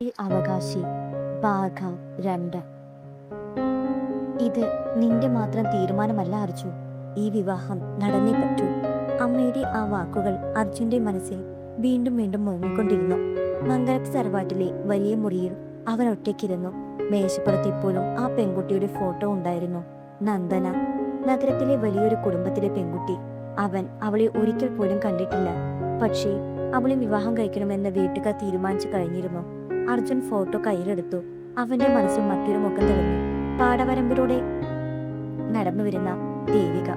ഈ അവകാശി ഭാഗം 2. ഇത് നിന്റെ മാത്രം തീരുമാനമല്ല അർജു. ഈ വിവാഹം നടന്നേ പറ്റൂ. അമ്മയുടെ ആ വാക്കുകൾ അർജുന്റെ മനസ്സിൽ വീണ്ടും വീണ്ടും മുഴങ്ങിക്കൊണ്ടിരുന്നു. മംഗലത്ത് തറവാട്ടിലെ വലിയ മുറിയിൽ അവൻ ഒറ്റയ്ക്കിരുന്നു. മേശപ്പുറത്ത് ഇപ്പോഴും ആ പെൺകുട്ടിയുടെ ഫോട്ടോ ഉണ്ടായിരുന്നു. നന്ദന. നഗരത്തിലെ വലിയൊരു കുടുംബത്തിലെ പെൺകുട്ടി. അവൻ അവളെ ഒരിക്കൽ പോലും കണ്ടിട്ടില്ല. പക്ഷേ അവളെ വിവാഹം കഴിക്കണമെന്ന് വീട്ടുകാർ തീരുമാനിച്ചു കഴിഞ്ഞിരുന്നു. അർജുൻ ഫോട്ടോ കയ്യിലെടുത്തു. അവന്റെ മനസ്സിൽ മറ്റൊരു മുഖം തെളിഞ്ഞു. പാടവരമ്പിലൂടെ നടന്നു വരുന്ന ദേവിക.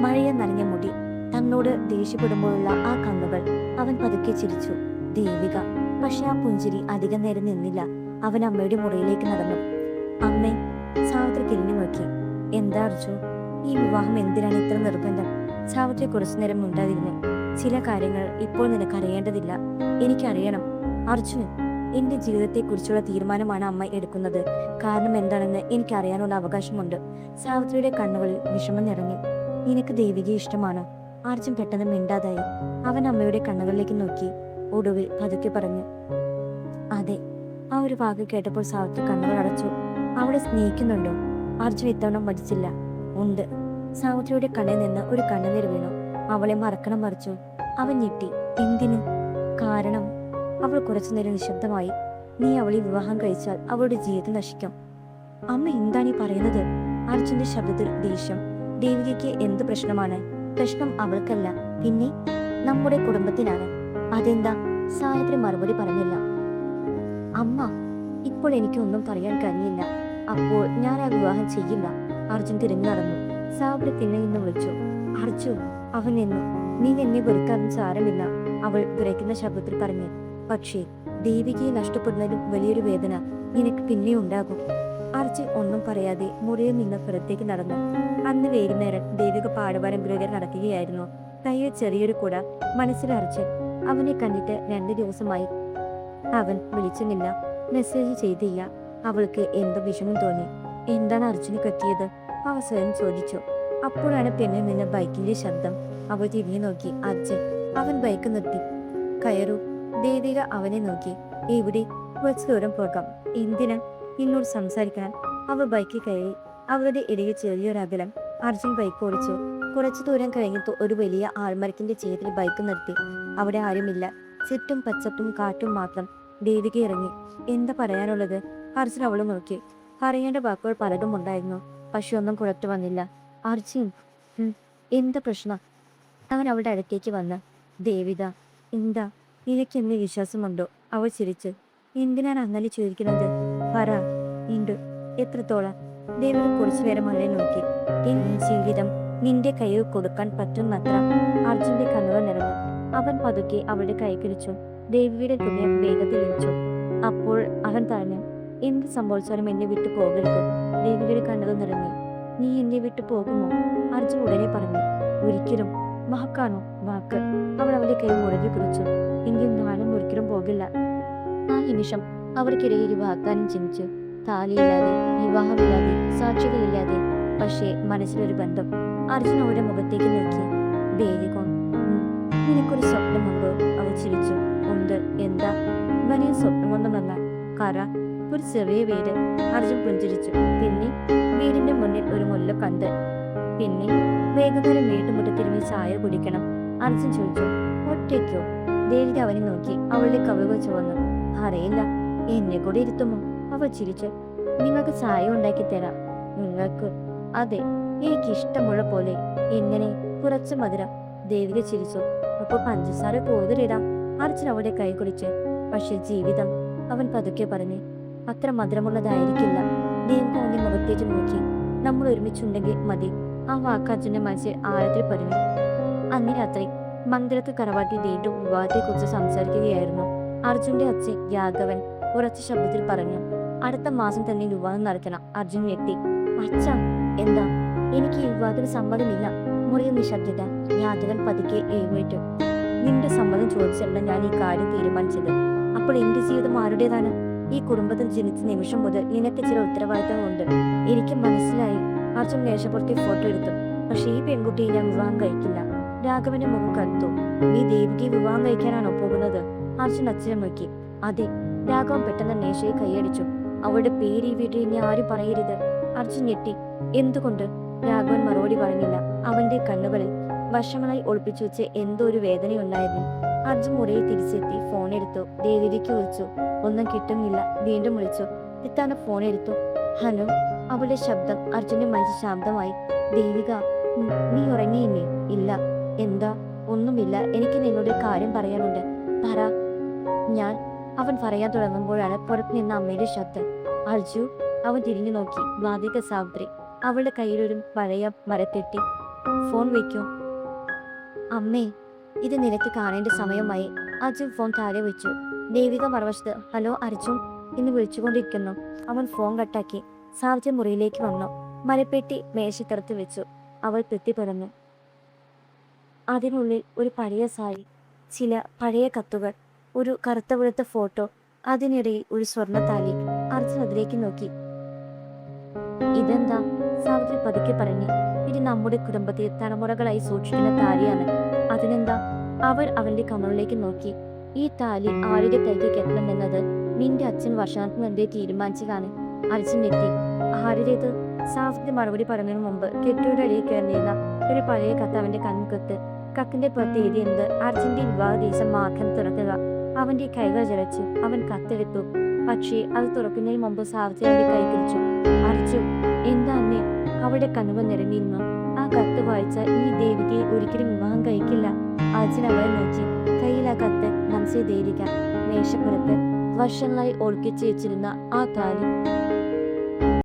മഴയെ നനഞ്ഞ മുടി, തന്നോട് ദേഷ്യപ്പെടുമ്പോഴുള്ള ആ കണ്ണുകൾ. അവൻ പതുക്കെ ചിരിച്ചു. ദേവിക. പക്ഷെ ആ പുഞ്ചിരി അധികം നേരം നിന്നില്ല. അവൻ അമ്മയുടെ മുറിയിലേക്ക് നടന്നു. അമ്മേ. സാവിത്രി തിരിഞ്ഞു നോക്കി. എന്താ അർജു, ഈ വിവാഹം എന്തിനാണ് ഇത്ര നിർബന്ധം? സാവിത്രി കുറച്ചു നേരം ഉണ്ടായിരുന്നു. ചില കാര്യങ്ങൾ ഇപ്പോൾ നിനക്ക് അറിയേണ്ടതില്ല. എനിക്കറിയണം അർജുൻ. എന്റെ ജീവിതത്തെക്കുറിച്ചുള്ള തീരുമാനമാണ് അമ്മ എടുക്കുന്നത്. കാരണം എന്താണെന്ന് എനിക്കറിയാനുള്ള അവകാശമുണ്ട്. സാവിത്രിയുടെ കണ്ണുകളിൽ വിഷമം നിറഞ്ഞു. നിനക്ക് ദേവികയെ ഇഷ്ടമാണോ? അർജുൻ പെട്ടെന്ന് മിണ്ടാതായി. അവൻ അമ്മയുടെ കണ്ണുകളിലേക്ക് നോക്കി. ഒടുവിൽ പതുക്കെ പറഞ്ഞു, അതെ. ആ ഒരു വാക്ക് കേട്ടപ്പോൾ സാവിത്രി കണ്ണുകൾ അടച്ചു. അവളെ സ്നേഹിക്കുന്നുണ്ടോ? അർജുൻ ഇത്തവണ മടിച്ചില്ല. ഉണ്ട്. സാവിത്രിയുടെ കണ്ണിൽ നിന്ന് ഒരു കണ്ണുനീർ വീണു. അവളെ മറക്കണം മറിച്ചു. അവൻ ഞെട്ടി. എന്തിന്? കാരണം അവൾ കുറച്ചുനേരം നിശബ്ദമായി. നീ അവളെ വിവാഹം കഴിച്ചാൽ അവളുടെ ജീവിതം നശിക്കും. അമ്മ എന്താണ് ഈ പറയുന്നത്? അർജുന്റെ ശബ്ദത്തിൽ ദേഷ്യം. ദേവികയ്ക്ക് എന്ത് പ്രശ്നമാണ്? പ്രശ്നം അവൾക്കല്ല, പിന്നെ നമ്മുടെ കുടുംബത്തിനാണ്. അതെന്താ? സാവിത്രി മറുപടി പറഞ്ഞില്ല. അമ്മ, ഇപ്പോൾ എനിക്കൊന്നും പറയാൻ കഴിയില്ല. അപ്പോൾ ഞാൻ ആ വിവാഹം ചെയ്യില്ല. അർജുൻ തിരിഞ്ഞു നടന്നു. സാവിത്രി പിന്നെ നിന്ന് വിളിച്ചു. അർജുൻ. അവൻ നിന്നു. നീ എന്നെ വെറുക്കാനും സാരമില്ല, അവൾ വിറയ്ക്കുന്ന ശബ്ദത്തിൽ പറഞ്ഞു. പക്ഷേ ദേവികയെ നഷ്ടപ്പെടുന്നതിലും വലിയൊരു വേദന നിനക്ക് പിന്നെ ഉണ്ടാകും. അർജുൻ ഒന്നും പറയാതെ മുറിയിൽ നിന്ന് പുറത്തേക്ക് നടന്നു. അന്ന് വൈകുന്നേരം ദേവിക പാടവരമ്പിലൂടെ നടക്കുകയായിരുന്നു. കയ്യിൽ ചെറിയൊരു കുട. മനസ്സിൽ അർജുൻ. അവനെ കണ്ടിട്ട് 2 ദിവസമായി. അവൻ വിളിച്ചുമില്ല, മെസ്സേജ് ചെയ്തില്ല. അവൾക്ക് എന്തോ വിഷമം തോന്നി. എന്താണ് അർജുന് പറ്റിയത്? അവ സ്വയം ചോദിച്ചു. അപ്പോഴാണ് പിന്നിൽ നിന്ന് ബൈക്കിന്റെ ശബ്ദം. അവൾ തിരിഞ്ഞു നോക്കി. അർജുൻ. അവൻ ബൈക്ക് നിർത്തി. കയറൂ. ദേവിക അവനെ നോക്കി. എവിടെ? കുറച്ചു ദൂരം പോകാം. എന്തിനാ? എന്നോട് സംസാരിക്കാൻ. അവൾ ബൈക്കിൽ കയറി. അവരുടെ ഇടയിൽ ചെറിയൊരു അകലം. അർജുൻ ബൈക്ക് ഓടിച്ചു. കുറച്ചു ദൂരം കഴിഞ്ഞിട്ട് ഒരു വലിയ ആൽമരത്തിന്റെ ചേരിൽ ബൈക്ക് നിർത്തി. അവിടെ ആരുമില്ല. ചുറ്റും പച്ചപ്പും കാറ്റും മാത്രം. ദേവിക ഇറങ്ങി. എന്താ പറയാനുള്ളത്? അർജുൻ അവളെ നോക്കി. പറയേണ്ട വാക്കുകൾ പലതും ഉണ്ടായിരുന്നു. പക്ഷെ ഒന്നും പുറത്തു വന്നില്ല. അർജുൻ. എന്താ പ്രശ്നം? അവൻ അവളുടെ അടുത്തേക്ക് വന്ന്. ദേവിക. എന്താ? നിനക്ക് എന്നെ വിശ്വാസമുണ്ടോ? അവൾ ചിരിച്ചു. എന്തിനാണ് അങ്ങനെ ചോദിക്കുന്നത്? പറ. ഉണ്ട്. എത്രത്തോളം? ദേവിക കുറച്ചു നേരം അവളെ നോക്കി. എന്റെ ജീവിതം നിന്റെ കയ്യിൽ കൊടുക്കാൻ പറ്റുന്നത്ര. അർജുന്റെ കണ്ണുകൾ നിറഞ്ഞു. അവൻ പതുക്കെ അവളുടെ കൈ പിടിച്ചു. ദേവിയുടെ ഹൃദയം വേഗത്തിൽ ഇടിച്ചു. അപ്പോൾ അവൻ പറഞ്ഞു, എന്ത് സംഭവിച്ചാലും എന്നെ വിട്ടു പോകരുത്. ദേവിയുടെ കണ്ണുകൾ നിറഞ്ഞു. നീ എന്നെ വിട്ടു പോകുമോ? അർജുൻ ഉടനെ പറഞ്ഞു. ഒരിക്കലും. വാക്കാണോ? വാക്ക്. അവൾ അവളുടെ കൈ മുറുകെ പിടിച്ചു. എങ്കിൽ നാളും ഒരിക്കലും പോകില്ല. ആ നിമിഷം അവർക്കിടയിൽ വാഗ്ദാനം ജനിച്ചു. താലിയില്ലാതെ, വിവാഹമില്ലാതെ, സാക്ഷികളില്ലാതെ, പക്ഷേ മനസ്സിലൊരു ബന്ധം. അർജുൻ അവരുടെ മുഖത്തേക്ക് നോക്കി. ദേവിക. നിനക്കൊരു സ്വപ്നമുണ്ടോ? അവൾ ചിരിച്ചു. ഉണ്ട്. എന്താ? വലിയ സ്വപ്നമൊന്നുമല്ല. കര. ഒരു ചെറിയ വീട്. അർജുൻ പുഞ്ചിരിച്ചു. പിന്നെ വീടിന്റെ മുന്നിൽ ഒരു മുല്ലക്കണ്ട്. പിന്നെ വൈകുന്നേരം വീട്ടുമുറ്റത്തിരുന്ന് ചായ കുടിക്കണം. അർജുൻ ചോദിച്ചു. ഒറ്റയ്ക്കോ? ദേവിക അവനെ നോക്കി. അവളുടെ കവിളുകൾ ചുവന്നു. അറിയില്ല. എന്നെ കൂടെ ഇരുത്തുമോ? അവൾ ചിരിച്ചു. നിങ്ങൾക്ക് ചായ ഉണ്ടാക്കി തരാം. നിങ്ങൾക്ക്? അതെ, എനിക്ക് ഇഷ്ടമുള്ള പോലെ. എങ്ങനെ? കുറച്ച് മധുരം. ദേവിക ചിരിച്ചു. അപ്പൊ പഞ്ചസാര കൂടുതലിടാം. അർജുൻ അവളുടെ കൈ കുടിച്ചു. പക്ഷെ ജീവിതം, അവൻ പതുക്കെ പറഞ്ഞു, അത്ര മധുരമുള്ളതായിരിക്കില്ല. ദേവിക അവന്റെ മുഖത്തേക്ക് നോക്കി. നമ്മൾ ഒരുമിച്ചുണ്ടെങ്കിൽ മതി. ആ വാക്ക് അർജുന്റെ മനസ്സിൽ ആഴത്തിൽ പറഞ്ഞു. അന്ന് രാത്രി മംഗലത്ത് തറവാട്ടിൽ വീണ്ടും വിവാഹത്തെക്കുറിച്ച് സംസാരിക്കുകയായിരുന്നു. അർജുന്റെ അച്ഛൻ രാഘവൻ ഉറച്ച ശബ്ദത്തിൽ പറഞ്ഞു. അടുത്ത മാസം തന്നെ വിവാഹം നടത്തണം. അർജുൻ ഞെട്ടി. അച്ഛാ. എന്താ? എനിക്ക് ഈ വിവാഹത്തിന് സമ്മതമില്ല. മുറിയിൽ നിശബ്ദത. രാഘവൻ പതുക്കെ എഴുന്നേറ്റു. നിന്റെ സമ്മതം ചോദിച്ചല്ല ഞാൻ ഈ കാര്യം തീരുമാനിച്ചത്. അപ്പോൾ എന്റെ ജീവിതം ആരുടേതാണ്? ഈ കുടുംബത്തിൽ ജനിച്ച നിമിഷം മുതൽ നിനക്ക് ചില ഉത്തരവാദിത്തങ്ങളുണ്ട്. എനിക്ക് മനസ്സിലായി. അർജുൻ മേശപ്പുറത്തെ ഫോട്ടോ എടുത്തു. പക്ഷെ ഈ പെൺകുട്ടിയെ ഞാൻ വിവാഹം കഴിക്കില്ല. രാഘവന്റെ മുഖം കറുത്തു. നീ ദേവികയെ വിവാഹം കഴിക്കാനാണോ പോകുന്നത്? അർജുൻ അച്ഛനെ നോക്കി. അതെ. രാഘവൻ പെട്ടെന്ന് മേശയെ കൈയടിച്ചു. അവളുടെ പേര് ഈ വീട്ടിൽ ഇനി ആരും പറയരുത്. അർജുൻ ഞെട്ടി. എന്തുകൊണ്ട്? രാഘവൻ മറുപടി പറഞ്ഞില്ല. അവന്റെ കണ്ണുകളിൽ വർഷങ്ങളായി ഒളിപ്പിച്ചു വെച്ച് എന്തോ ഒരു വേദനയുണ്ടായിരുന്നു. അർജുൻ മുറിയിൽ തിരിച്ചെത്തി ഫോൺ എടുത്തു. ദേവികയ്ക്ക് വിളിച്ചു. ഒന്നും കിട്ടുന്നില്ല. വീണ്ടും വിളിച്ചു. ഇത്തവണ ഫോൺ എടുത്തു. ഹലോ. അവളുടെ ശബ്ദം അർജുന്റെ മനസ്സ് ശാന്തമായി. ദേവിക, നീ ഉറങ്ങിയില്ലേ? ഇല്ല. എന്താ? ഒന്നുമില്ല. എനിക്ക് നിന്നോട് ഒരു കാര്യം പറയാനുണ്ട്. പറ. ഞാൻ അവൻ പറയാൻ തുടങ്ങുമ്പോഴാണ് പുറത്തു നിന്ന് അമ്മയുടെ ശബ്ദം. അർജു. അവൻ തിരിഞ്ഞു നോക്കി. വാതിക സാവിത്രി. അവളുടെ കയ്യിലൊരു പഴയ മരത്തെട്ടി. ഫോൺ വയ്ക്കൂ. അമ്മേ, ഇത് നിനക്ക് കാണേണ്ട സമയമായി. അർജുൻ ഫോൺ താഴെ വെച്ചു. ദേവിക മറുവശത്ത് ഹലോ അർജുൻ എന്ന് വിളിച്ചുകൊണ്ടിരിക്കുന്നു. അവൻ ഫോൺ കട്ടാക്കി. സാവിത്രി മുറിയിലേക്ക് വന്നു. മരപ്പെട്ടി മേശക്കടുത്ത് വെച്ചു. അവൾ തെറ്റിപ്പറഞ്ഞു. അതിനുള്ളിൽ ഒരു പഴയ സാരി, ചില പഴയ കത്തുകൾ, ഒരു കറുത്ത വെളുത്ത ഫോട്ടോ, അതിനിടയിൽ ഒരു സ്വർണ്ണത്താലി. അർജുൻ അതിലേക്ക് നോക്കി. ഇതെന്താ? സാവിത്രി പതുക്കെ പറഞ്ഞു. ഇത് നമ്മുടെ കുടുംബത്തിൽ തലമുറകളായി സൂക്ഷിക്കുന്ന താലിയാണ്. അതിനെന്താ? അവൾ അവന്റെ കമളിലേക്ക് നോക്കി. ഈ താലി ആരുടെ കൈക്ക് കെട്ടണമെന്നത് നിന്റെ അച്ഛൻ വർഷങ്ങൾക്ക് മുൻപേ തീരുമാനിച്ചതാണ്. അർജുൻ എത്തി. ആരുടേത്? സാവിത്രി മറുപടി പറഞ്ഞതിന് മുമ്പ് കെട്ടിയുടെ അടിയിൽ കിടന്നിരുന്ന ഒരു പഴയ കത്ത് അവന്റെ കൺകുത്ത്. കത്തിന്റെ പുറത്ത് എഴുതിയത് അർജുന്റെ വിവാഹ ദിവസം മാത്രം തുറക്കുക. അവന്റെ കൈകൾ ജലച്ചു. അവൻ കത്തെടുത്തു. പക്ഷേ അത് തുറക്കുന്നതിന് മുമ്പ് സാവിത്രി അവന്റെ കൈ പിടിച്ചു. അർജുൻ, എന്താ അമ്മേ? അവളുടെ കണ്ണുകൾ നിറഞ്ഞിരുന്നു. ആ കത്ത് വായിച്ച ഈ ദേവികയെ ഒരിക്കലും വിവാഹം കഴിക്കില്ല. അർജുൻ അവളെ നോക്കി. കയ്യിൽ ആ കത്ത്. നംസേ ദേവിക. മേശപ്പുറത്ത് വർഷങ്ങളായി ഒളിപ്പിച്ചു വെച്ചിരുന്ന ആ താലി.